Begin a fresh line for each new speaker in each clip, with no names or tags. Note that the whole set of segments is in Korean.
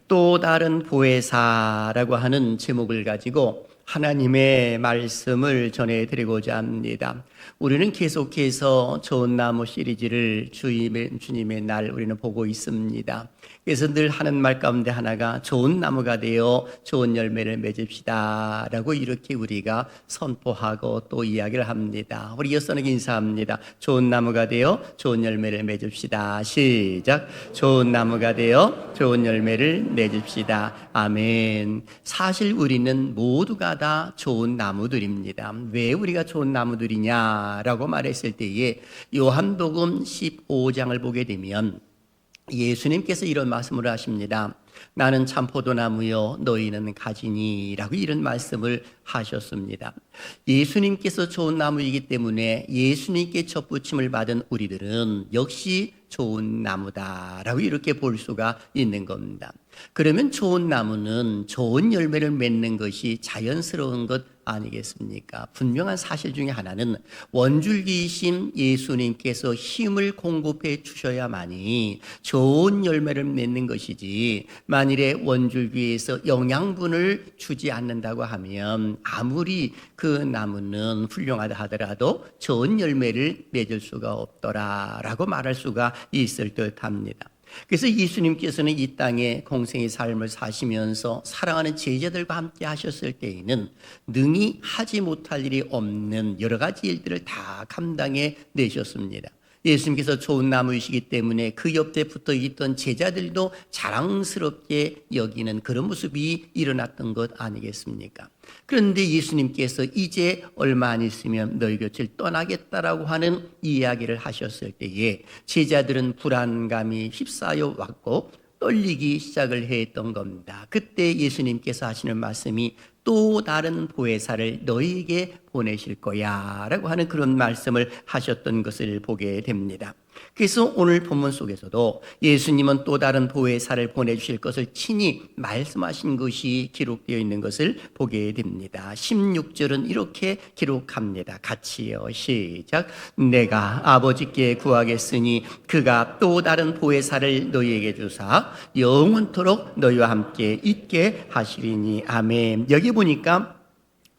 또 다른 보혜사라고 하는 제목을 가지고 하나님의 말씀을 전해드리고자 합니다. 우리는 계속해서 좋은 나무 시리즈를 주님의 날 우리는 보고 있습니다. 그래서 늘 하는 말 가운데 하나가 좋은 나무가 되어 좋은 열매를 맺읍시다 라고 이렇게 우리가 선포하고 또 이야기를 합니다. 우리 여선에게 인사합니다. 좋은 나무가 되어 좋은 열매를 맺읍시다. 시작. 좋은 나무가 되어 좋은 열매를 맺읍시다. 아멘. 사실 우리는 모두가 다 좋은 나무들입니다. 왜 우리가 좋은 나무들이냐라고 말했을 때에 요한복음 15장을 보게 되면 예수님께서 이런 말씀을 하십니다. 나는 참 포도나무요 너희는 가지니 라고 이런 말씀을 하셨습니다. 예수님께서 좋은 나무이기 때문에 예수님께 접붙임을 받은 우리들은 역시 좋은 나무다라고 이렇게 볼 수가 있는 겁니다. 그러면 좋은 나무는 좋은 열매를 맺는 것이 자연스러운 것 아니겠습니까? 분명한 사실 중에 하나는 원줄기이신 예수님께서 힘을 공급해 주셔야만이 좋은 열매를 맺는 것이지, 만일에 원줄기에서 영양분을 주지 않는다고 하면 아무리 그 나무는 훌륭하다 하더라도 좋은 열매를 맺을 수가 없더라라고 말할 수가 있을 듯합니다. 그래서 예수님께서는 이 땅에 공생의 삶을 사시면서 사랑하는 제자들과 함께 하셨을 때에는 능히 하지 못할 일이 없는 여러 가지 일들을 다 감당해 내셨습니다. 예수님께서 좋은 나무이시기 때문에 그 옆에 붙어 있던 제자들도 자랑스럽게 여기는 그런 모습이 일어났던 것 아니겠습니까? 그런데 예수님께서 이제 얼마 안 있으면 너희 곁을 떠나겠다라고 하는 이야기를 하셨을 때에 제자들은 불안감이 휩싸여 왔고 떨리기 시작을 했던 겁니다. 그때 예수님께서 하시는 말씀이 또 다른 보혜사를 너희에게 보내실 거야 라고 하는 그런 말씀을 하셨던 것을 보게 됩니다. 그래서 오늘 본문 속에서도 예수님은 또 다른 보혜사를 보내주실 것을 친히 말씀하신 것이 기록되어 있는 것을 보게 됩니다. 16절은 이렇게 기록합니다. 같이요. 시작. 내가 아버지께 구하겠으니 그가 또 다른 보혜사를 너희에게 주사 영원토록 너희와 함께 있게 하시리니. 아멘. 여기 보니까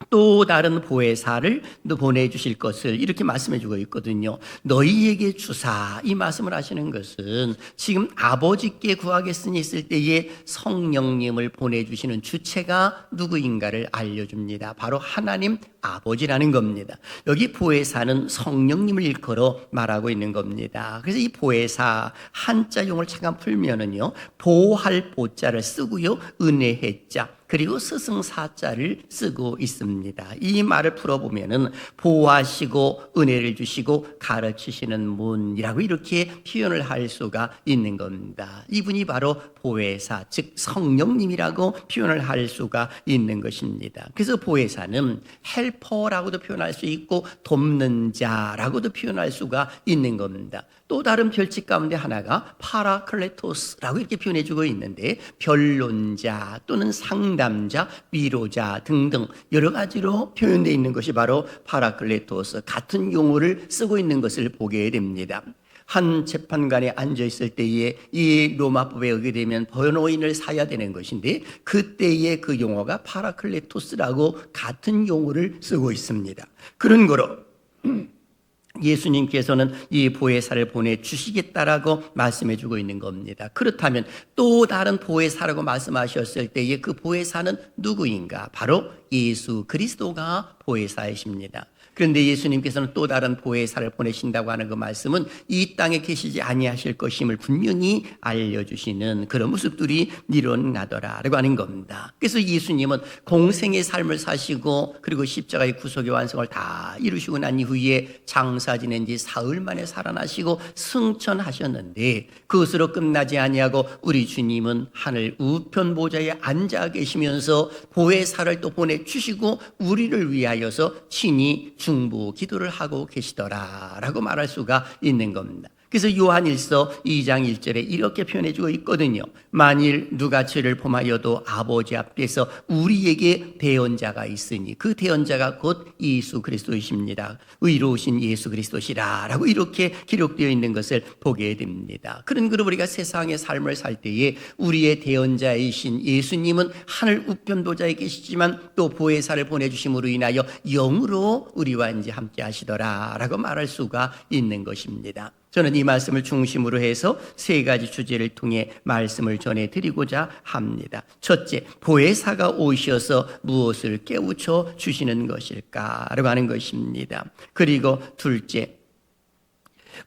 또 다른 보혜사를 보내주실 것을 이렇게 말씀해주고 있거든요. 너희에게 주사, 이 말씀을 하시는 것은 지금 아버지께 구하겠으니 있을 때에 성령님을 보내주시는 주체가 누구인가를 알려줍니다. 바로 하나님 아버지라는 겁니다. 여기 보혜사는 성령님을 일컬어 말하고 있는 겁니다. 그래서 이 보혜사 한자용을 잠깐 풀면은요, 보할 보자를 쓰고요, 은혜의 자 그리고 스승사자를 쓰고 있습니다. 이 말을 풀어보면은 보호하시고 은혜를 주시고 가르치시는 분이라고 이렇게 표현을 할 수가 있는 겁니다. 이분이 바로 보혜사, 즉 성령님이라고 표현을 할 수가 있는 것입니다. 그래서 보혜사는 헬퍼라고도 표현할 수 있고 돕는 자라고도 표현할 수가 있는 겁니다. 또 다른 별칭 가운데 하나가 파라클레토스라고 이렇게 표현해주고 있는데, 변론자 또는 상담자, 위로자 등등 여러 가지로 표현되어 있는 것이 바로 파라클레토스, 같은 용어를 쓰고 있는 것을 보게 됩니다. 한 재판관에 앉아있을 때에 이 로마법에 의게 되면 변호인을 사야 되는 것인데, 그때의 그 용어가 파라클레토스라고 같은 용어를 쓰고 있습니다. 그런 거로 예수님께서는 이 보혜사를 보내주시겠다라고 말씀해주고 있는 겁니다. 그렇다면 또 다른 보혜사라고 말씀하셨을 때에 그 보혜사는 누구인가? 바로 예수 그리스도가 보혜사이십니다. 그런데 예수님께서는 또 다른 보혜사를 보내신다고 하는 그 말씀은 이 땅에 계시지 아니하실 것임을 분명히 알려주시는 그런 모습들이 일어나더라라고 하는 겁니다. 그래서 예수님은 공생의 삶을 사시고 그리고 십자가의 구속의 완성을 다 이루시고 난 이후에 장사 지낸 지 사흘 만에 살아나시고 승천하셨는데, 그것으로 끝나지 아니하고 우리 주님은 하늘 우편 보좌에 앉아 계시면서 보혜사를 또 보내주시고 우리를 위하여서 친히 중보 기도를 하고 계시더라라고 말할 수가 있는 겁니다. 그래서 요한일서 2장 1절에 이렇게 표현해주고 있거든요. 만일 누가 죄를 범하여도 아버지 앞에서 우리에게 대언자가 있으니 그 대언자가 곧 예수 그리스도이십니다. 의로우신 예수 그리스도시라 라고 이렇게 기록되어 있는 것을 보게 됩니다. 그런 우리가 세상의 삶을 살 때에 우리의 대언자이신 예수님은 하늘 우편 보좌에 계시지만 또 보혜사를 보내주심으로 인하여 영으로 우리와 이제 함께 하시더라 라고 말할 수가 있는 것입니다. 저는 이 말씀을 중심으로 해서 세 가지 주제를 통해 말씀을 전해드리고자 합니다. 첫째, 보혜사가 오셔서 무엇을 깨우쳐 주시는 것일까라고 하는 것입니다. 그리고 둘째,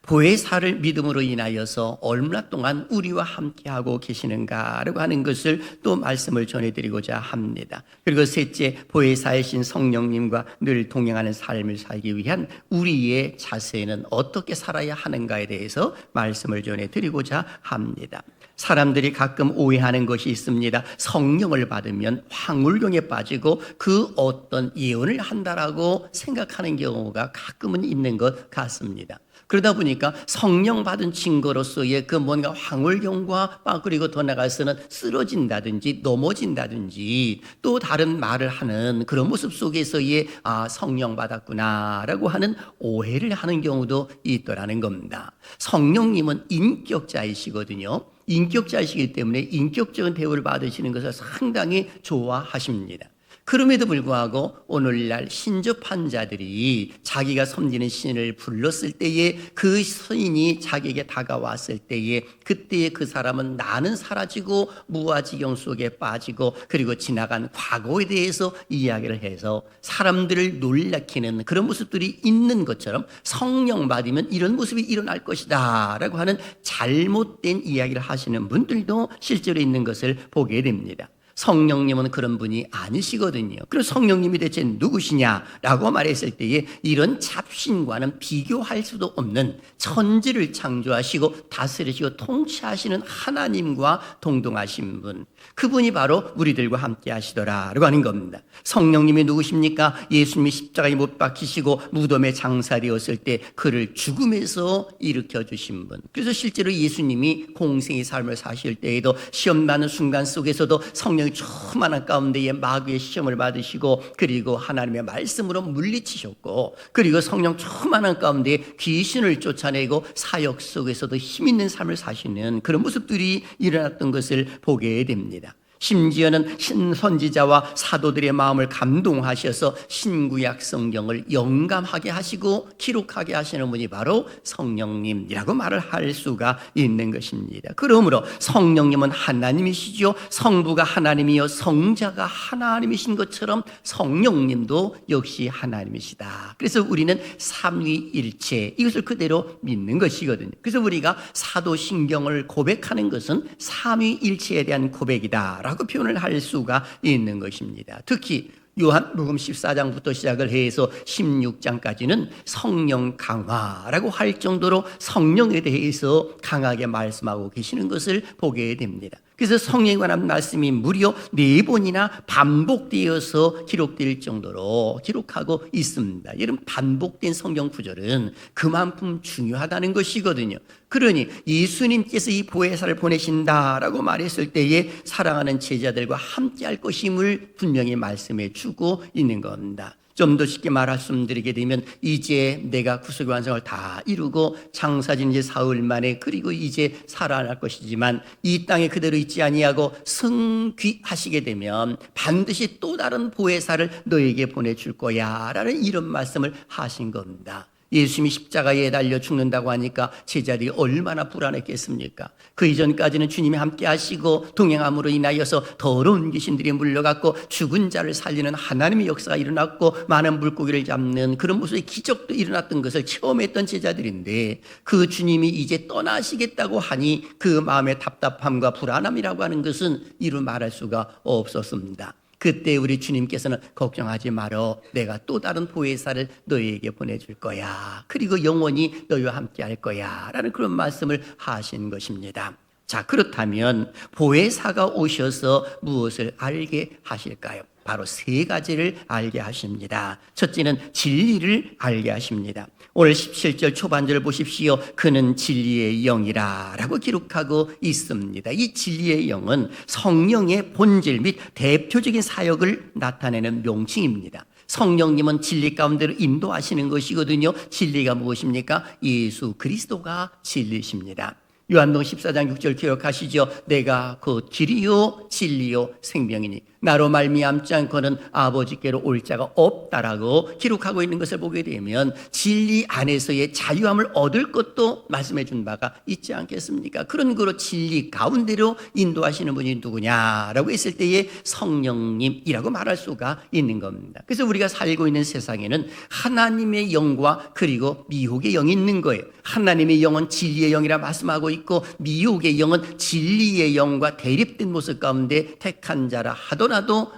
보혜사를 믿음으로 인하여서 얼마나 동안 우리와 함께하고 계시는가라고 하는 것을 또 말씀을 전해드리고자 합니다. 그리고 셋째, 보혜사이신 성령님과 늘 동행하는 삶을 살기 위한 우리의 자세는 어떻게 살아야 하는가에 대해서 말씀을 전해드리고자 합니다. 사람들이 가끔 오해하는 것이 있습니다. 성령을 받으면 황홀경에 빠지고 그 어떤 예언을 한다라고 생각하는 경우가 가끔은 있는 것 같습니다. 그러다 보니까 성령 받은 증거로서의 그 뭔가 황홀경과 그리고 더 나아가서는 쓰러진다든지 넘어진다든지 또 다른 말을 하는 그런 모습 속에서의 성령 받았구나라고 하는 오해를 하는 경우도 있더라는 겁니다. 성령님은 인격자이시거든요. 인격자이시기 때문에 인격적인 대우를 받으시는 것을 상당히 좋아하십니다. 그럼에도 불구하고 오늘날 신접한 자들이 자기가 섬기는 신을 불렀을 때에 그 신이 자기에게 다가왔을 때에 그때에 그 사람은 나는 사라지고 무아지경 속에 빠지고 그리고 지나간 과거에 대해서 이야기를 해서 사람들을 놀라키는 그런 모습들이 있는 것처럼 성령 받으면 이런 모습이 일어날 것이다 라고 하는 잘못된 이야기를 하시는 분들도 실제로 있는 것을 보게 됩니다. 성령님은 그런 분이 아니시거든요. 그래서 성령님이 대체 누구시냐라고 말했을 때에 이런 잡신과는 비교할 수도 없는 천지를 창조하시고 다스리시고 통치하시는 하나님과 동등하신 분, 그분이 바로 우리들과 함께 하시더라라고 하는 겁니다. 성령님이 누구십니까? 예수님이 십자가에 못 박히시고 무덤에 장사되었을 때 그를 죽음에서 일으켜 주신 분. 그래서 실제로 예수님이 공생의 삶을 사실 때에도 시험 나는 순간 속에서도 성령이 조그마한 가운데에 마귀의 시험을 받으시고 그리고 하나님의 말씀으로 물리치셨고 그리고 성령 조그마한 가운데에 귀신을 쫓아내고 사역 속에서도 힘 있는 삶을 사시는 그런 모습들이 일어났던 것을 보게 됩니다. 심지어는 신선지자와 사도들의 마음을 감동하셔서 신구약 성경을 영감하게 하시고 기록하게 하시는 분이 바로 성령님이라고 말을 할 수가 있는 것입니다. 그러므로 성령님은 하나님이시죠. 성부가 하나님이요 성자가 하나님이신 것처럼 성령님도 역시 하나님이시다. 그래서 우리는 삼위일체 이것을 그대로 믿는 것이거든요. 그래서 우리가 사도신경을 고백하는 것은 삼위일체에 대한 고백이다 라고 표현을 할 수가 있는 것입니다. 특히 요한복음 14장부터 시작을 해서 16장까지는 성령 강화라고 할 정도로 성령에 대해서 강하게 말씀하고 계시는 것을 보게 됩니다. 그래서 성령에 관한 말씀이 무려 4번이나 반복되어서 기록될 정도로 기록하고 있습니다. 여러분, 반복된 성경 구절은 그만큼 중요하다는 것이거든요. 그러니 예수님께서 이 보혜사를 보내신다라고 말했을 때에 사랑하는 제자들과 함께 할 것임을 분명히 말씀해 주고 있는 겁니다. 좀 더 쉽게 말씀드리게 되면 이제 내가 구속의 완성을 다 이루고 장사진 이제 사흘 만에 그리고 이제 살아날 것이지만 이 땅에 그대로 있지 아니하고 승귀하시게 되면 반드시 또 다른 보혜사를 너에게 보내줄 거야 라는 이런 말씀을 하신 겁니다. 예수님이 십자가에 달려 죽는다고 하니까 제자들이 얼마나 불안했겠습니까? 그 이전까지는 주님이 함께 하시고 동행함으로 인하여서 더러운 귀신들이 물려갔고 죽은 자를 살리는 하나님의 역사가 일어났고 많은 물고기를 잡는 그런 모습의 기적도 일어났던 것을 체험했던 제자들인데 그 주님이 이제 떠나시겠다고 하니 그 마음의 답답함과 불안함이라고 하는 것은 이루 말할 수가 없었습니다. 그때 우리 주님께서는 걱정하지 말어, 내가 또 다른 보혜사를 너희에게 보내줄 거야. 그리고 영원히 너희와 함께 할 거야 라는 그런 말씀을 하신 것입니다. 자, 그렇다면 보혜사가 오셔서 무엇을 알게 하실까요? 바로 세 가지를 알게 하십니다. 첫째는 진리를 알게 하십니다. 오늘 17절 초반절을 보십시오. 그는 진리의 영이라 라고 기록하고 있습니다. 이 진리의 영은 성령의 본질 및 대표적인 사역을 나타내는 명칭입니다. 성령님은 진리 가운데로 인도하시는 것이거든요. 진리가 무엇입니까? 예수 그리스도가 진리십니다. 요한복음 14장 6절 기억하시죠? 내가 그 길이요 진리요 생명이니 나로 말미암지 않고는 아버지께로 올 자가 없다라고 기록하고 있는 것을 보게 되면 진리 안에서의 자유함을 얻을 것도 말씀해 준 바가 있지 않겠습니까? 그런 거로 진리 가운데로 인도하시는 분이 누구냐라고 했을 때에 성령님이라고 말할 수가 있는 겁니다. 그래서 우리가 살고 있는 세상에는 하나님의 영과 그리고 미혹의 영이 있는 거예요. 하나님의 영은 진리의 영이라 말씀하고 있고 미혹의 영은 진리의 영과 대립된 모습 가운데 택한 자라 하더라도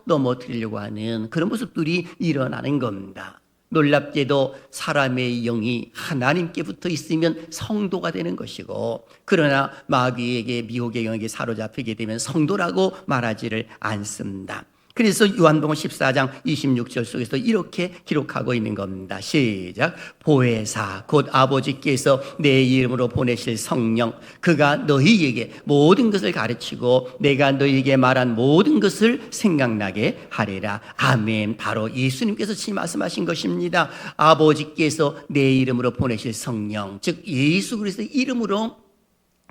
넘어뜨리려고 하는 그런 모습들이 일어나는 겁니다. 놀랍게도 사람의 영이 하나님께 붙어 있으면 성도가 되는 것이고, 그러나 마귀에게 미혹의 영에게 사로잡히게 되면 성도라고 말하지를 않습니다. 그래서 요한복음 14장 26절 속에서 이렇게 기록하고 있는 겁니다. 시작. 보혜사 곧 아버지께서 내 이름으로 보내실 성령, 그가 너희에게 모든 것을 가르치고 내가 너희에게 말한 모든 것을 생각나게 하리라. 아멘. 바로 예수님께서 지금 말씀하신 것입니다. 아버지께서 내 이름으로 보내실 성령, 즉 예수 그리스도의 이름으로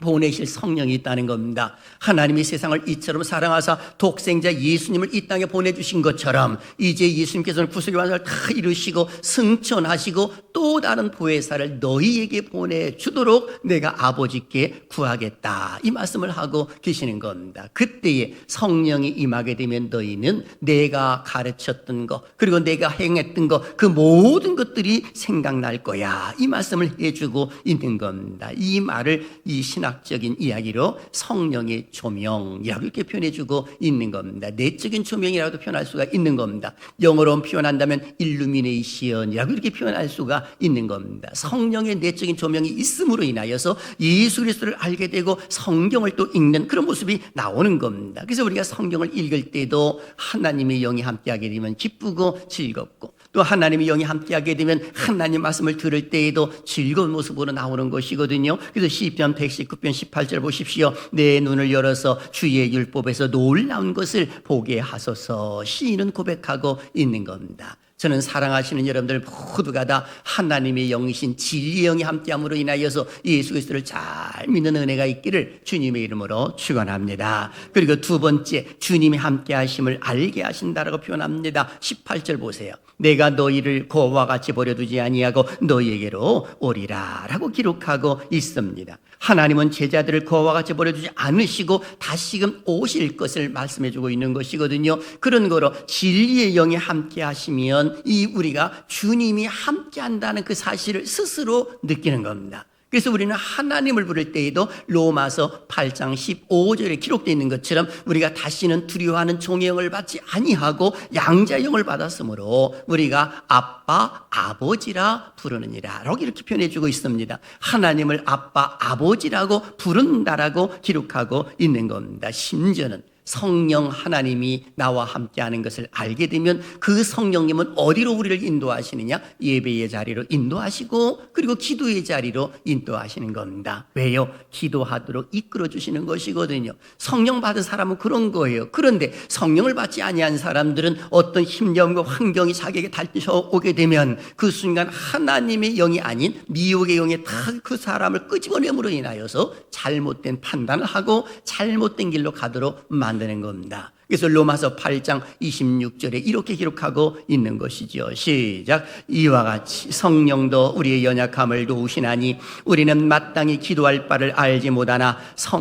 보내실 성령이 있다는 겁니다. 하나님이 세상을 이처럼 사랑하사 독생자 예수님을 이 땅에 보내주신 것처럼 이제 예수님께서는 구속의 완성을 다 이루시고 승천하시고 또 다른 보혜사를 너희에게 보내주도록 내가 아버지께 구하겠다, 이 말씀을 하고 계시는 겁니다. 그때에 성령이 임하게 되면 너희는 내가 가르쳤던 것 그리고 내가 행했던 것 그 모든 것들이 생각날 거야, 이 말씀을 해주고 있는 겁니다. 이 말을 이 신학적인 이야기로 성령의 조명이라고 이렇게 표현해주고 있는 겁니다. 내적인 조명이라고도 표현할 수가 있는 겁니다. 영어로 표현한다면 일루미네이션이라고 이렇게 표현할 수가 있는 겁니다. 성령의 내적인 조명이 있음으로 인하여서 예수 그리스도를 알게 되고 성경을 또 읽는 그런 모습이 나오는 겁니다. 그래서 우리가 성경을 읽을 때도 하나님의 영이 함께하게 되면 기쁘고 즐겁고, 또 하나님의 영이 함께하게 되면 하나님 말씀을 들을 때에도 즐거운 모습으로 나오는 것이거든요. 그래서 시편 119편 18절 보십시오. 내 눈을 열어서 주의 율법에서 놀라운 것을 보게 하소서, 시인은 고백하고 있는 겁니다. 저는 사랑하시는 여러분들 모두가 다 하나님의 영이신 진리의 영이 함께함으로 인하여서 예수 그리스도를 잘 믿는 은혜가 있기를 주님의 이름으로 축원합니다. 그리고 두 번째, 주님이 함께하심을 알게 하신다라고 표현합니다. 18절 보세요. 내가 너희를 고와 같이 버려두지 아니하고 너희에게로 오리라 라고 기록하고 있습니다. 하나님은 제자들을 고와 같이 버려두지 않으시고 다시금 오실 것을 말씀해주고 있는 것이거든요. 그런 거로 진리의 영이 함께 하시면 이 우리가 주님이 함께 한다는 그 사실을 스스로 느끼는 겁니다. 그래서 우리는 하나님을 부를 때에도 로마서 8장 15절에 기록되어 있는 것처럼 우리가 다시는 두려워하는 종의 영을 받지 아니하고 양자의 영을 받았으므로 우리가 아빠 아버지라 부르느니라 라고 이렇게 표현해 주고 있습니다. 하나님을 아빠 아버지라고 부른다라고 기록하고 있는 겁니다. 심지어는 성령 하나님이 나와 함께하는 것을 알게 되면 그 성령님은 어디로 우리를 인도하시느냐? 예배의 자리로 인도하시고 그리고 기도의 자리로 인도하시는 겁니다. 왜요? 기도하도록 이끌어 주시는 것이거든요. 성령 받은 사람은 그런 거예요. 그런데 성령을 받지 아니한 사람들은 어떤 힘겨움과 환경이 자기에게 닥쳐오게 되면 그 순간 하나님의 영이 아닌 미혹의 영이 다 그 사람을 끄집어내므로 인하여서 잘못된 판단을 하고 잘못된 길로 가도록 만드는 겁니다. 그래서 로마서 8장 26절에 이렇게 기록하고 있는 것이죠. 시작. 이와 같이 성령도 우리의 연약함을 도우시나니 우리는 마땅히 기도할 바를 알지 못하나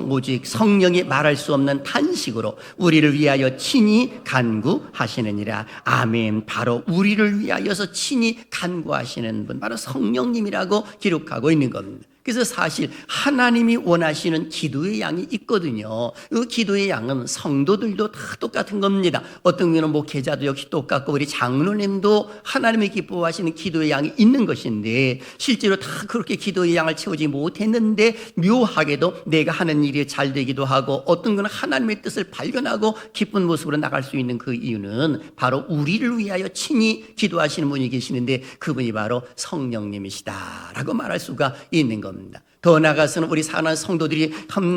오직 성령이 말할 수 없는 탄식으로 우리를 위하여 친히 간구하시느니라. 아멘. 바로 우리를 위하여서 친히 간구하시는 분, 바로 성령님이라고 기록하고 있는 겁니다. 그래서 사실 하나님이 원하시는 기도의 양이 있거든요. 그 기도의 양은 성도들도 다 똑같은 겁니다. 어떤 경우는 목회자도 역시 똑같고 우리 장로님도 하나님이 기뻐하시는 기도의 양이 있는 것인데 실제로 다 그렇게 기도의 양을 채우지 못했는데 묘하게도 내가 하는 일이 잘 되기도 하고 어떤 것은 하나님의 뜻을 발견하고 기쁜 모습으로 나갈 수 있는 그 이유는 바로 우리를 위하여 친히 기도하시는 분이 계시는데 그분이 바로 성령님이시다라고 말할 수가 있는 겁니다. 더 나아가서는 우리 사랑하는 성도들이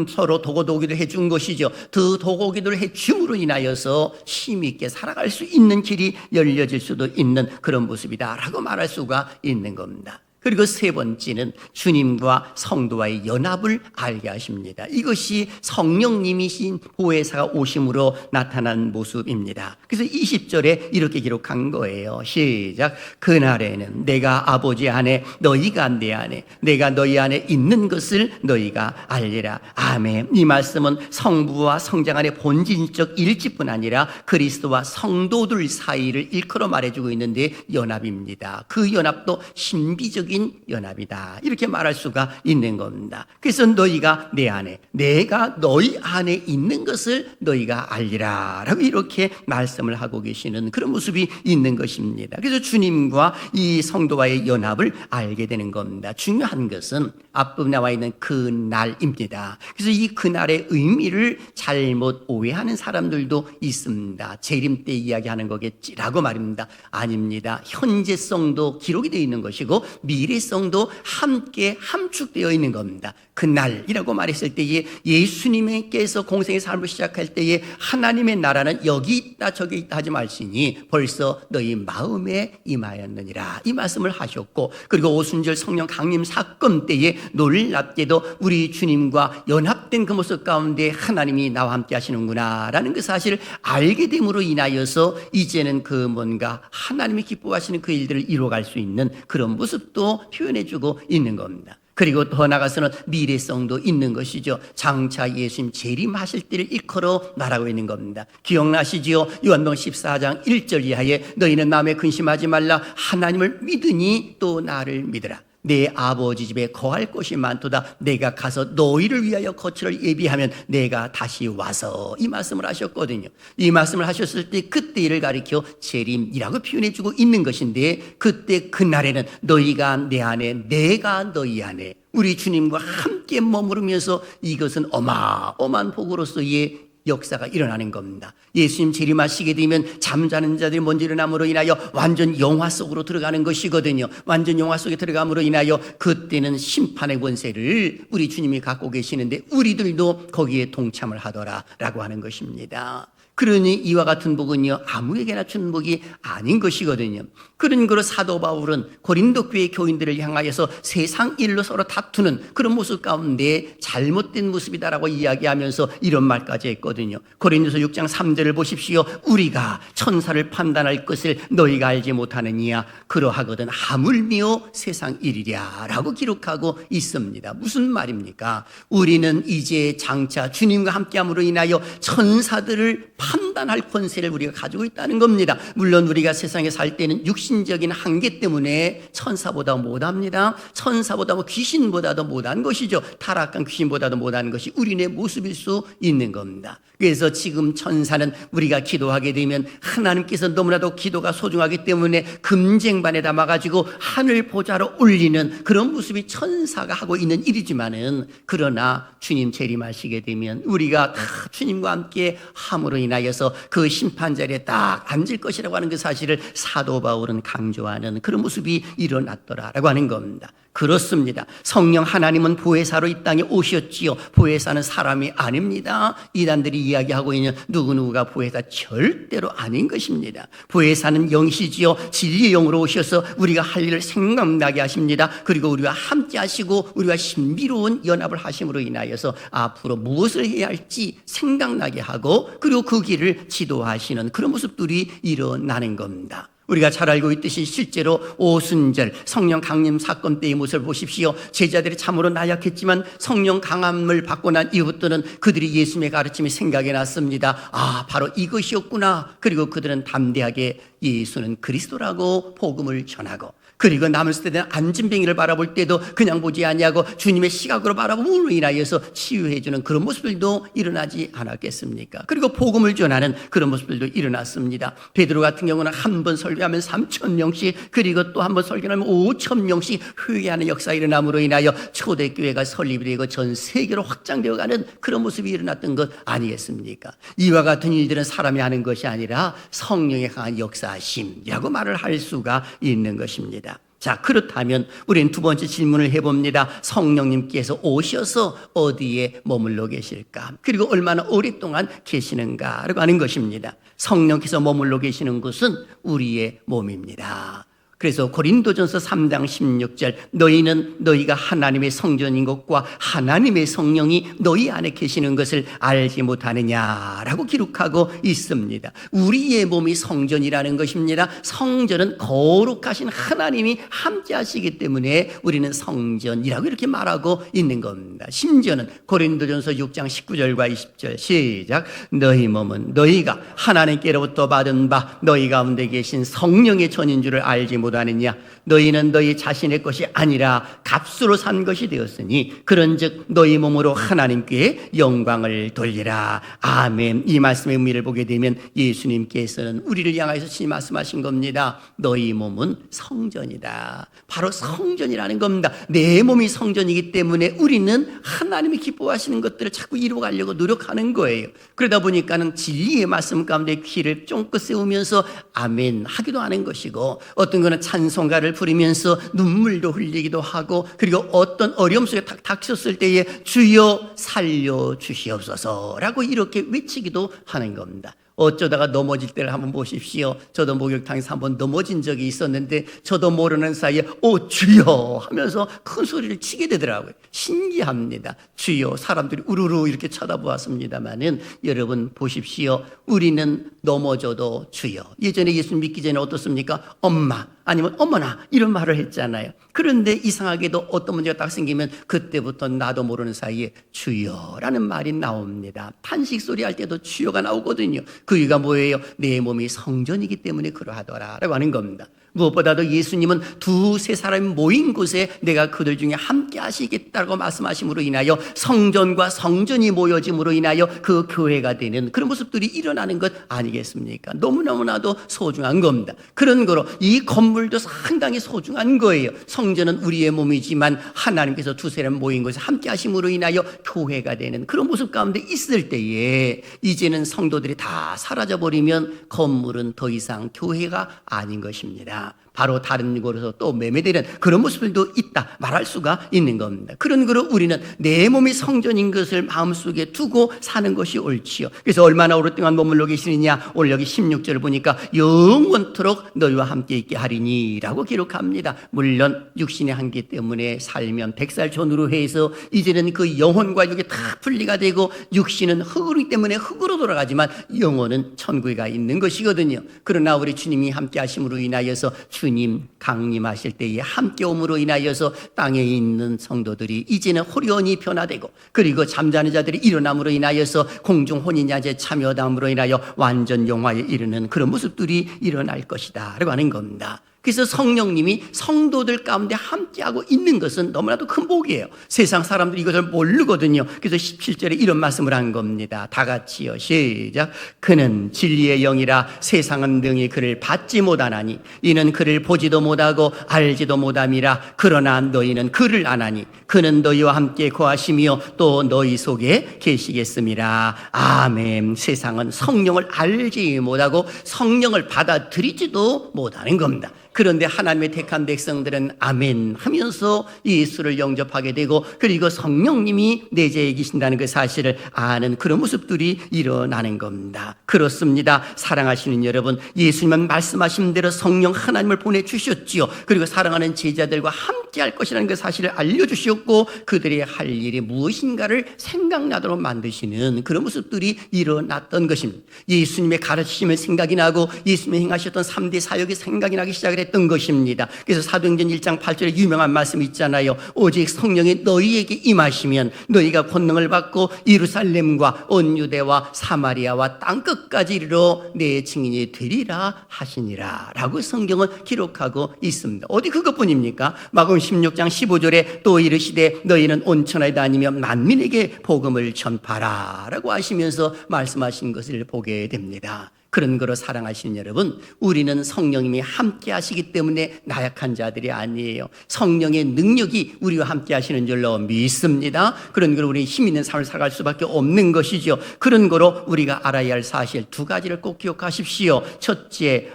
서로 도고도기를 해준 것이죠. 그 도고기를 해줌으로 인하여서 힘있게 살아갈 수 있는 길이 열려질 수도 있는 그런 모습이다라고 말할 수가 있는 겁니다. 그리고 세 번째는 주님과 성도와의 연합을 알게 하십니다. 이것이 성령님이신 보혜사가 오심으로 나타난 모습입니다. 그래서 20절에 이렇게 기록한 거예요. 시작. 그날에는 내가 아버지 안에 너희가 내 안에 내가 너희 안에 있는 것을 너희가 알리라. 아멘. 이 말씀은 성부와 성장 안의 본질적 일치뿐 아니라 그리스도와 성도들 사이를 일컬어 말해주고 있는데 연합입니다. 그 연합도 신비적인 연합이다 이렇게 말할 수가 있는 겁니다. 그래서 너희가 내 안에 내가 너희 안에 있는 것을 너희가 알리라 라고 이렇게 말씀을 하고 계시는 그런 모습이 있는 것입니다. 그래서 주님과 이 성도와의 연합을 알게 되는 겁니다. 중요한 것은 앞부분에 나와 있는 그날입니다. 그래서 이 그날의 의미를 잘못 오해하는 사람들도 있습니다. 재림 때 이야기하는 거겠지라고 말입니다. 아닙니다. 현재성도 기록이 되어 있는 것이고 미래성도 함께 함축되어 있는 겁니다. 그날이라고 말했을 때에 예수님께서 공생의 삶을 시작할 때에 하나님의 나라는 여기 있다 저기 있다 하지 말시니 벌써 너희 마음에 임하였느니라 이 말씀을 하셨고 그리고 오순절 성령 강림 사건 때에 놀랍게도 우리 주님과 연합된 그 모습 가운데 하나님이 나와 함께 하시는구나 라는 그 사실을 알게 됨으로 인하여서 이제는 그 뭔가 하나님이 기뻐하시는 그 일들을 이루어갈 수 있는 그런 모습도 표현해주고 있는 겁니다. 그리고 더 나아가서는 미래성도 있는 것이죠. 장차 예수님 재림하실 때를 일컬어 말하고 있는 겁니다. 기억나시지요? 요한복음 14장 1절 이하에 너희는 마음에 근심하지 말라 하나님을 믿으니 또 나를 믿으라. 내 아버지 집에 거할 곳이 많도다. 내가 가서 너희를 위하여 거처를 예비하면 내가 다시 와서 이 말씀을 하셨거든요. 이 말씀을 하셨을 때 그때를 가리켜 재림이라고 표현해주고 있는 것인데 그때 그날에는 너희가 내 안에 내가 너희 안에 우리 주님과 함께 머무르면서 이것은 어마어마한 복으로서의 역사가 일어나는 겁니다. 예수님 재림하시게 되면 잠자는 자들이 먼저 일어남으로 인하여 완전 영화 속으로 들어가는 것이거든요. 완전 영화 속에 들어감으로 인하여 그때는 심판의 권세를 우리 주님이 갖고 계시는데 우리들도 거기에 동참을 하더라라고 하는 것입니다. 그러니 이와 같은 복은요 아무에게나 주는 복이 아닌 것이거든요. 그런 거로 사도 바울은 고린도 교회 교인들을 향하여서 세상 일로 서로 다투는 그런 모습 가운데 잘못된 모습이다라고 이야기하면서 이런 말까지 했거든요. 고린도서 6장 3절을 보십시오. 우리가 천사를 판단할 것을 너희가 알지 못하느냐 그러하거든 하물며 세상 일이랴 라고 기록하고 있습니다. 무슨 말입니까? 우리는 이제 장차 주님과 함께함으로 인하여 천사들을 판단할 권세를 우리가 가지고 있다는 겁니다. 물론 우리가 세상에 살 때는 육신적인 한계 때문에 천사보다 못합니다. 천사보다 귀신보다도 못한 것이죠. 타락한 귀신보다도 못한 것이 우리의 모습일 수 있는 겁니다. 그래서 지금 천사는 우리가 기도하게 되면 하나님께서 너무나도 기도가 소중하기 때문에 금쟁반에 담아가지고 하늘 보좌로 올리는 그런 모습이 천사가 하고 있는 일이지만은 그러나 주님 재림하시게 되면 우리가 다 주님과 함께 함으로 인하여서 그 심판 자리에 딱 앉을 것이라고 하는 그 사실을 사도 바울은 강조하는 그런 모습이 일어났더라라고 하는 겁니다. 그렇습니다. 성령 하나님은 보혜사로 이 땅에 오셨지요. 보혜사는 사람이 아닙니다. 이단들이 이야기하고 있는 누구누구가 보혜사 절대로 아닌 것입니다. 보혜사는 영이시지요. 진리의 영으로 오셔서 우리가 할 일을 생각나게 하십니다. 그리고 우리와 함께 하시고 우리와 신비로운 연합을 하심으로 인하여서 앞으로 무엇을 해야 할지 생각나게 하고 그리고 그 길을 지도하시는 그런 모습들이 일어나는 겁니다. 우리가 잘 알고 있듯이 실제로 오순절 성령 강림 사건 때의 모습을 보십시오. 제자들이 참으로 나약했지만 성령 강함을 받고 난 이후부터는 그들이 예수님의 가르침이 생각이 났습니다. 아, 바로 이것이었구나. 그리고 그들은 담대하게 예수는 그리스도라고 복음을 전하고 그리고 남을 때는 안진뱅이를 바라볼 때도 그냥 보지 아니하고 주님의 시각으로 바라봄으로 인하여서 치유해주는 그런 모습들도 일어나지 않았겠습니까? 그리고 복음을 전하는 그런 모습들도 일어났습니다. 베드로 같은 경우는 한 번 설교하면 3,000명씩, 그리고 또 한 번 설교하면 5,000명씩 회개하는 역사가 일어남으로 인하여 초대교회가 설립이 되고 전 세계로 확장되어 가는 그런 모습이 일어났던 것 아니겠습니까? 이와 같은 일들은 사람이 하는 것이 아니라 성령의 강한 역사심이라고 말을 할 수가 있는 것입니다. 자, 그렇다면 우리는 두 번째 질문을 해봅니다. 성령님께서 오셔서 어디에 머물러 계실까? 그리고 얼마나 오랫동안 계시는가라고 하는 것입니다. 성령께서 머물러 계시는 곳은 우리의 몸입니다. 그래서 고린도전서 3장 16절, 너희는 너희가 하나님의 성전인 것과 하나님의 성령이 너희 안에 계시는 것을 알지 못하느냐라고 기록하고 있습니다. 우리의 몸이 성전이라는 것입니다. 성전은 거룩하신 하나님이 함께 하시기 때문에 우리는 성전이라고 이렇게 말하고 있는 겁니다. 심지어는 고린도전서 6장 19절과 20절 시작, 너희 몸은 너희가 하나님께로부터 받은 바 너희 가운데 계신 성령의 전인 줄을 알지 못하느냐? 너희는 너희 자신의 것이 아니라 값으로 산 것이 되었으니 그런즉 너희 몸으로 하나님께 영광을 돌리라. 아멘. 이 말씀의 의미를 보게 되면 예수님께서는 우리를 향하여서 친히 말씀하신 겁니다. 너희 몸은 성전이다. 바로 성전이라는 겁니다. 내 몸이 성전이기 때문에 우리는 하나님이 기뻐하시는 것들을 자꾸 이루어가려고 노력하는 거예요. 그러다 보니까는 진리의 말씀 가운데 귀를 쫑긋 세우면서 아멘 하기도 하는 것이고, 어떤 거는 찬송가를 부르면서 눈물도 흘리기도 하고, 그리고 어떤 어려움 속에 탁 닥쳤을 때에 주여 살려주시옵소서라고 이렇게 외치기도 하는 겁니다. 어쩌다가 넘어질 때를 한번 보십시오. 저도 목욕탕에서 한번 넘어진 적이 있었는데 저도 모르는 사이에 주여 하면서 큰 소리를 치게 되더라고요. 신기합니다. 주여, 사람들이 우르르 이렇게 쳐다보았습니다마는 여러분 보십시오. 우리는 넘어져도 주여. 예전에 예수 믿기 전에 어떻습니까? 엄마 아니면 어머나 이런 말을 했잖아요. 그런데 이상하게도 어떤 문제가 딱 생기면 그때부터 나도 모르는 사이에 주여라는 말이 나옵니다. 탄식 소리 할 때도 주여가 나오거든요. 그 이유가 뭐예요? 내 몸이 성전이기 때문에 그러하더라라고 하는 겁니다. 무엇보다도 예수님은 두세 사람이 모인 곳에 내가 그들 중에 함께 하시겠다고 말씀하심으로 인하여 성전과 성전이 모여짐으로 인하여 그 교회가 되는 그런 모습들이 일어나는 것 아니겠습니까? 너무너무나도 소중한 겁니다. 그런 거로 이 건물도 상당히 소중한 거예요. 성전은 우리의 몸이지만 하나님께서 두세 사람 모인 곳에 함께 하심으로 인하여 교회가 되는 그런 모습 가운데 있을 때에 이제는 성도들이 다 사라져버리면 건물은 더 이상 교회가 아닌 것입니다. 바로 다른 곳에서 또 매매되는 그런 모습들도 있다 말할 수가 있는 겁니다. 그런 거로 우리는 내 몸이 성전인 것을 마음속에 두고 사는 것이 옳지요. 그래서 얼마나 오랫동안 머물러 계시느냐, 오늘 여기 16절을 보니까 영원토록 너희와 함께 있게 하리니 라고 기록합니다. 물론 육신의 한계 때문에 살면 100살 전후로 해서 이제는 그 영혼과 육이 다 분리가 되고 육신은 흙이기 때문에 흙으로 돌아가지만 영혼은 천국에 가 있는 것이거든요. 그러나 우리 주님이 함께 하심으로 인하여서 주님 강림하실 때에 함께 옴으로 인하여서 땅에 있는 성도들이 이제는 호련히 변화되고, 그리고 잠자는 자들이 일어남으로 인하여서 공중 혼인잔치에 참여함으로 인하여 완전 영화에 이르는 그런 모습들이 일어날 것이다 라고 하는 겁니다. 그래서 성령님이 성도들 가운데 함께하고 있는 것은 너무나도 큰 복이에요. 세상 사람들이 이것을 모르거든요. 그래서 17절에 이런 말씀을 한 겁니다. 다 같이요. 시작. 그는 진리의 영이라 세상은 능히 그를 받지 못하나니 이는 그를 보지도 못하고 알지도 못함이라. 그러나 너희는 그를 아나니 그는 너희와 함께 거하시며 또 너희 속에 계시겠습니다. 아멘. 세상은 성령을 알지 못하고 성령을 받아들이지도 못하는 겁니다. 그런데 하나님의 택한 백성들은 아멘 하면서 예수를 영접하게 되고, 그리고 성령님이 내재해 계신다는 그 사실을 아는 그런 모습들이 일어나는 겁니다. 그렇습니다. 사랑하시는 여러분, 예수님은 말씀하신 대로 성령 하나님을 보내주셨지요. 그리고 사랑하는 제자들과 함께 할 것이라는 그 사실을 알려주셨고, 그들이 할 일이 무엇인가를 생각나도록 만드시는 그런 모습들이 일어났던 것입니다. 예수님의 가르치심을 생각이 나고 예수님이 행하셨던 3대 사역이 생각이 나기 시작을 했던 것입니다. 그래서 사도행전 1장 8절에 유명한 말씀 있잖아요. 오직 성령이 너희에게 임하시면 너희가 권능을 받고 예루살렘과 온 유대와 사마리아와 땅끝까지 이르러 내 증인이 되리라 하시니라 라고 성경은 기록하고 있습니다. 어디 그것뿐입니까? 마가복음 16장 15절에 또 이르시되 너희는 온 천하에 다니며 만민에게 복음을 전파라 라고 하시면서 말씀하신 것을 보게 됩니다. 그런 거로 사랑하시는 여러분, 우리는 성령님이 함께 하시기 때문에 나약한 자들이 아니에요. 성령의 능력이 우리와 함께 하시는 줄로 믿습니다. 그런 거로 우리 힘 있는 삶을 살아갈 수밖에 없는 것이죠. 그런 거로 우리가 알아야 할 사실 두 가지를 꼭 기억하십시오. 첫째,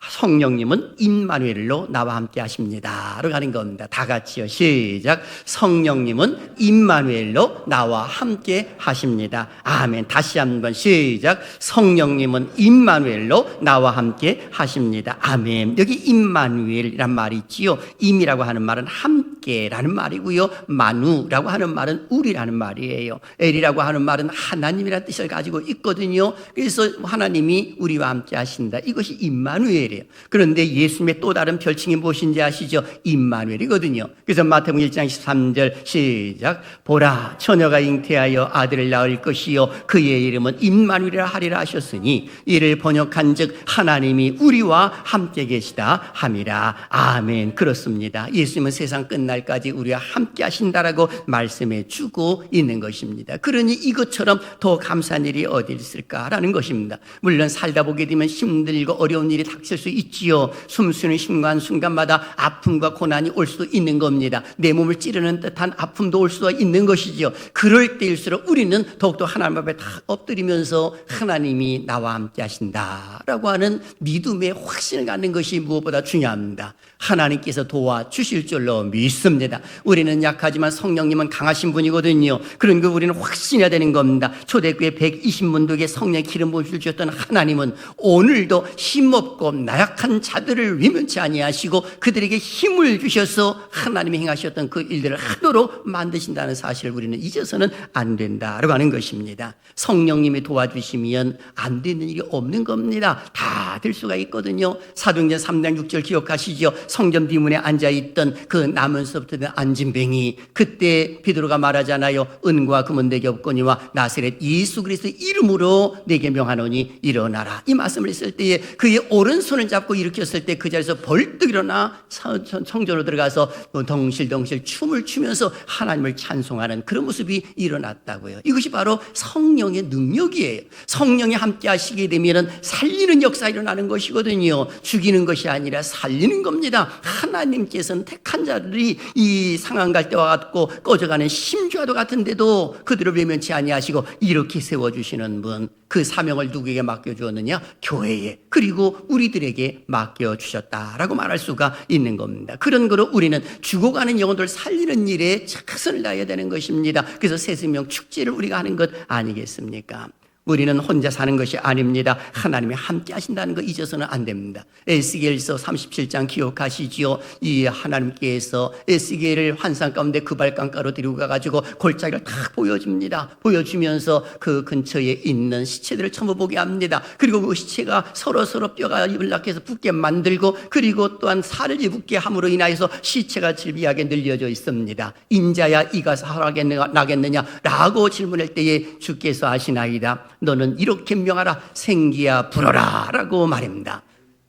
성령님은 임마누엘로 나와 함께 하십니다 라고 하는 겁니다. 다 같이요. 시작. 성령님은 임마누엘로 나와 함께 하십니다. 아멘. 다시 한번 시작. 성령님은 임마누엘로 나와 함께 하십니다. 아멘. 여기 임마누엘이란 말이 있지요. 임이라고 하는 말은 함께라는 말이고요. 마누라고 하는 말은 우리라는 말이에요. 엘이라고 하는 말은 하나님이라는 뜻을 가지고 있거든요. 그래서 하나님이 우리와 함께 하신다. 이것이 임마누엘이에요. 그런데 예수님의 또 다른 별칭이 무엇인지 아시죠? 임마누엘이거든요. 그래서 마태복음 1장 13절 시작. 보라 처녀가 잉태하여 아들을 낳을 것이요 그의 이름은 임마누엘이라 하리라 하셨으니 이를 번역한즉 하나님이 우리와 함께 계시다 함이라. 아멘. 그렇습니다. 예수님은 세상 끝날까지 우리와 함께 하신다라고 말씀해 주고 있는 것입니다. 그러니 이것처럼 더 감사한 일이 어디 있을까라는 것입니다. 물론 살다 보게 되면 힘들고 어려운 일이 닥칠 수 있지요. 숨쉬는 순간순간마다 아픔과 고난이 올 수도 있는 겁니다. 내 몸을 찌르는 듯한 아픔도 올 수가 있는 것이지요. 그럴 때일수록 우리는 더욱더 하나님 앞에 다 엎드리면서 하나님이 나와 함께 하신다라고 하는 믿음의 확신을 갖는 것이 무엇보다 중요합니다. 하나님께서 도와주실 줄로 믿습니다. 우리는 약하지만 성령님은 강하신 분이거든요. 그러니까 우리는 확신해야 되는 겁니다. 초대교회 120문도에게 성령의 기름 부으실 주셨던 하나님은 오늘도 힘없고 나약한 자들을 외면치 아니하시고 그들에게 힘을 주셔서 하나님이 행하셨던 그 일들을 하도록 만드신다는 사실을 우리는 잊어서는 안 된다라고 하는 것입니다. 성령님이 도와주시면 안 되는 일이 없는 겁니다. 다 될 수가 있거든요. 사도행전 3장 6절 기억하시죠? 성전 비문에 앉아있던 그 나면서부터 된 안진뱅이, 그때 베드로가 말하잖아요. 은과 금은 내게 없거니와 나사렛 예수 그리스도의 이름으로 내게 명하노니 일어나라. 이 말씀을 했을 때에 그의 오른손을 잡고 일으켰을 때 그 자리에서 벌떡 일어나 성전으로 들어가서 덩실덩실 춤을 추면서 하나님을 찬송하는 그런 모습이 일어났다고요. 이것이 바로 성령의 능력이에요. 성령이 함께 하시게 되면 살리는 역사가 일어나는 것이거든요. 죽이는 것이 아니라 살리는 겁니다. 하나님께서는 택한 자들이 이 상황 갈 때와 같고 꺼져가는 심주와도 같은데도 그들을 외면치 아니하시고 이렇게 세워주시는 분, 그 사명을 누구에게 맡겨주었느냐? 교회에, 그리고 우리들에게 맡겨주셨다라고 말할 수가 있는 겁니다. 그런 거로 우리는 죽어가는 영혼들을 살리는 일에 최선을 다해야 되는 것입니다. 그래서 새생명 축제를 우리가 하는 것 아니겠습니까? 우리는 혼자 사는 것이 아닙니다. 하나님이 함께 하신다는 거 잊어서는 안 됩니다. 에스겔서 37장 기억하시지요? 이 하나님께서 에스겔을 환상 가운데 그 발강가로 데리고 가가지고 골짜기를 탁 보여줍니다. 보여주면서 그 근처에 있는 시체들을 전부 보게 합니다. 그리고 그 시체가 서로 뼈가 연락해서 붙게 만들고, 그리고 또한 살이 붙게 함으로 인하여서 시체가 질비하게 늘려져 있습니다. 인자야 이가 살아나겠느냐 라고 질문할 때에 주께서 하시나이다. 너는 이렇게 명하라. 생기야 불어라 라고 말합니다.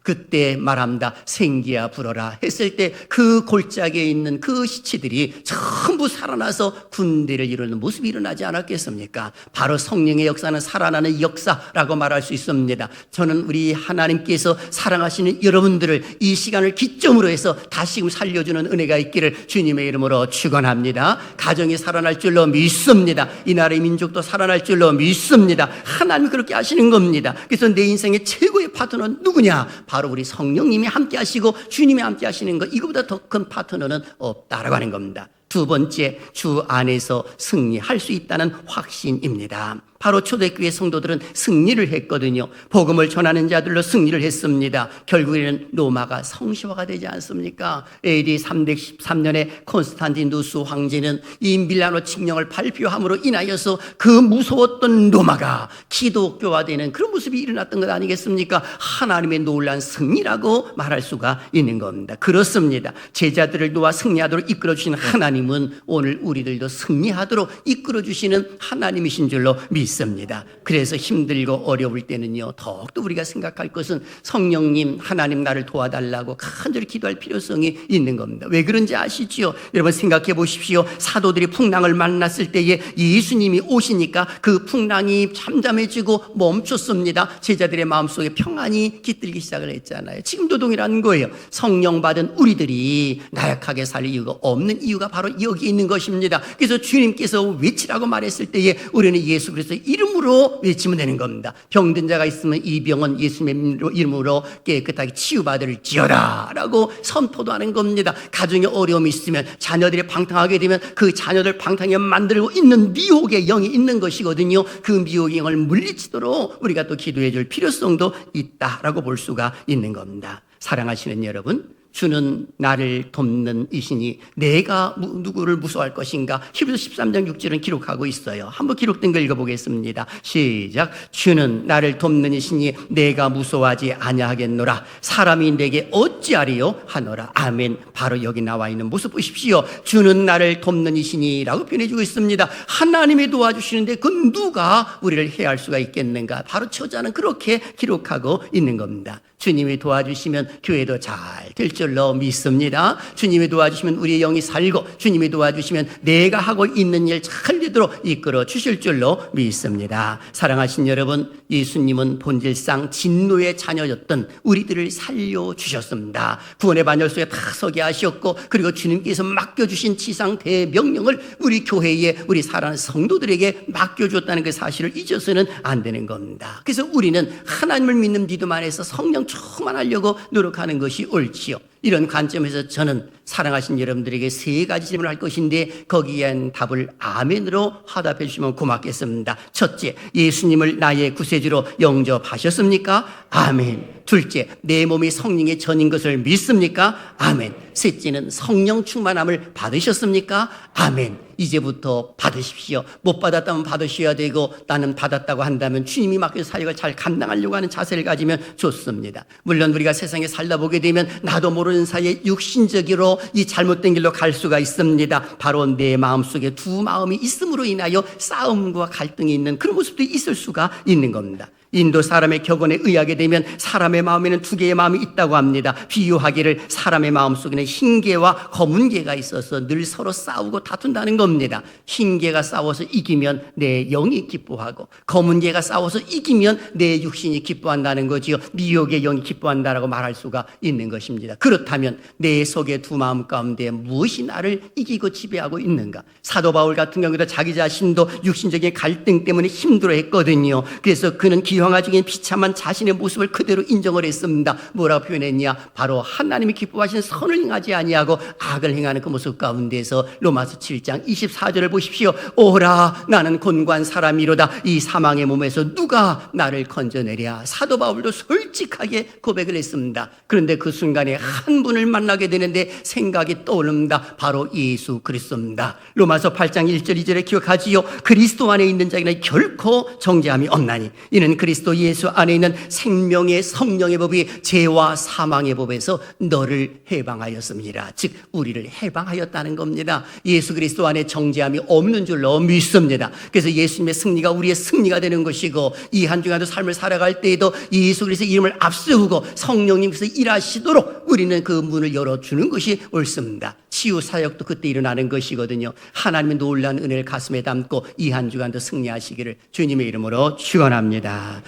그때 말합니다. 생기야 불어라 했을 때 그 골짜기에 있는 그 시체들이 전부 살아나서 군대를 이루는 모습이 일어나지 않았겠습니까? 바로 성령의 역사는 살아나는 역사라고 말할 수 있습니다. 저는 우리 하나님께서 사랑하시는 여러분들을 이 시간을 기점으로 해서 다시금 살려주는 은혜가 있기를 주님의 이름으로 축원합니다. 가정이 살아날 줄로 믿습니다. 이 나라의 민족도 살아날 줄로 믿습니다. 하나님이 그렇게 하시는 겁니다. 그래서 내 인생의 최고의 파트너는 누구냐? 바로 우리 성령님이 함께 하시고 주님이 함께 하시는 것, 이거보다 더 큰 파트너는 없다라고 하는 겁니다. 두 번째, 주 안에서 승리할 수 있다는 확신입니다. 바로 초대교회 성도들은 승리를 했거든요. 복음을 전하는 자들로 승리를 했습니다. 결국에는 로마가 성시화가 되지 않습니까? AD 313년에 콘스탄티누스 황제는 이 밀라노 칙령을 발표함으로 인하여서 그 무서웠던 로마가 기독교화되는 그런 모습이 일어났던 것 아니겠습니까? 하나님의 놀라운 승리라고 말할 수가 있는 겁니다. 그렇습니다. 제자들을 놓아 승리하도록 이끌어주신 하나님은 오늘 우리들도 승리하도록 이끌어주시는 하나님이신 줄로 믿습니다. 그래서 힘들고 어려울 때는요, 더욱더 우리가 생각할 것은 성령님, 하나님 나를 도와달라고 간절히 기도할 필요성이 있는 겁니다. 왜 그런지 아시지요? 여러분 생각해 보십시오. 사도들이 풍랑을 만났을 때에 예수님이 오시니까 그 풍랑이 잠잠해지고 멈췄습니다. 제자들의 마음속에 평안이 깃들기 시작을 했잖아요. 지금도 동일한 거예요. 성령 받은 우리들이 나약하게 살 이유가 없는 이유가 바로 여기 있는 것입니다. 그래서 주님께서 외치라고 말했을 때에 우리는 예수 그리스도 이름으로 외치면 되는 겁니다. 병든 자가 있으면 이 병은 예수님의 이름으로 깨끗하게 치유받을지어다 라고 선포도 하는 겁니다. 가정에 어려움이 있으면, 자녀들이 방탕하게 되면 그 자녀들 방탕하게 만들고 있는 미혹의 영이 있는 것이거든요. 그 미혹의 영을 물리치도록 우리가 또 기도해 줄 필요성도 있다라고 볼 수가 있는 겁니다. 사랑하시는 여러분, 주는 나를 돕는 이시니 내가 누구를 무서워할 것인가? 히브리서 13장 6절은 기록하고 있어요. 한번 기록된 거 읽어보겠습니다. 시작. 주는 나를 돕는 이시니 내가 무서워하지 아니하겠노라. 사람이 내게 어찌하리요 하노라. 아멘. 바로 여기 나와 있는 모습 보십시오. 주는 나를 돕는 이시니 라고 표현해주고 있습니다. 하나님이 도와주시는데 그 누가 우리를 해할 수가 있겠는가? 바로 저자는 그렇게 기록하고 있는 겁니다. 주님이 도와주시면 교회도 잘 될 줄로 믿습니다. 주님이 도와주시면 우리의 영이 살고, 주님이 도와주시면 내가 하고 있는 일 잘 되도록 이끌어 주실 줄로 믿습니다. 사랑하신 여러분, 예수님은 본질상 진노의 자녀였던 우리들을 살려주셨습니다. 구원의 반열 속에 다 서게 하셨고, 그리고 주님께서 맡겨주신 지상 대명령을 우리 교회에, 우리 사랑하는 성도들에게 맡겨줬다는 그 사실을 잊어서는 안 되는 겁니다. 그래서 우리는 하나님을 믿는 믿음 안에서 성령 충만하려고 노력하는 것이 옳지요. 이런 관점에서 저는 사랑하신 여러분들에게 세 가지 질문을 할 것인데 거기에 답을 아멘으로 화답해 주시면 고맙겠습니다. 첫째, 예수님을 나의 구세주로 영접하셨습니까? 아멘. 둘째, 내 몸이 성령의 전인 것을 믿습니까? 아멘. 셋째는 성령 충만함을 받으셨습니까? 아멘. 이제부터 받으십시오. 못 받았다면 받으셔야 되고, 나는 받았다고 한다면 주님이 맡긴 사역을 잘 감당하려고 하는 자세를 가지면 좋습니다. 물론 우리가 세상에 살다 보게 되면 나도 모르는 사이에 육신적으로 이 잘못된 길로 갈 수가 있습니다. 바로 내 마음속에 두 마음이 있음으로 인하여 싸움과 갈등이 있는 그런 모습도 있을 수가 있는 겁니다. 인도 사람의 격언에 의하게 되면 사람의 마음에는 두 개의 마음이 있다고 합니다. 비유하기를 사람의 마음 속에는 흰 개와 검은 개가 있어서 늘 서로 싸우고 다툰다는 겁니다. 흰 개가 싸워서 이기면 내 영이 기뻐하고, 검은 개가 싸워서 이기면 내 육신이 기뻐한다는 거지요. 미혹의 영이 기뻐한다라고 말할 수가 있는 것입니다. 그렇다면 내 속의 두 마음 가운데 무엇이 나를 이기고 지배하고 있는가? 사도 바울 같은 경우도 자기 자신도 육신적인 갈등 때문에 힘들어했거든요. 그래서 그는 기형아적인 비참한 자신의 모습을 그대로 인정을 했습니다. 뭐라고 표현했냐? 바로 하나님이 기뻐하시는 선을 행하지 아니하고 악을 행하는 그 모습 가운데서 로마서 7장 24절을 보십시오. 오라, 나는 곤고한 사람이로다. 이 사망의 몸에서 누가 나를 건져내랴. 사도 바울도 솔직하게 고백을 했습니다. 그런데 그 순간에 한 분을 만나게 되는데 생각이 떠오릅니다. 바로 예수 그리스도입니다. 로마서 8장 1절 2절에 기억하지요. 그리스도 안에 있는 자에게는 결코 정죄함이 없나니 이는 그리스도 예수 안에 있는 생명의 성령의 법이 죄와 사망의 법에서 너를 해방하였습니다. 즉 우리를 해방하였다는 겁니다. 예수 그리스도 안에 정죄함이 없는 줄로 믿습니다. 그래서 예수님의 승리가 우리의 승리가 되는 것이고, 이 한 주간도 삶을 살아갈 때에도 예수 그리스도 이름을 앞세우고 성령님께서 일하시도록 우리는 그 문을 열어주는 것이 옳습니다. 치유 사역도 그때 일어나는 것이거든요. 하나님의 놀라운 은혜를 가슴에 담고 이 한 주간도 승리하시기를 주님의 이름으로 축원합니다.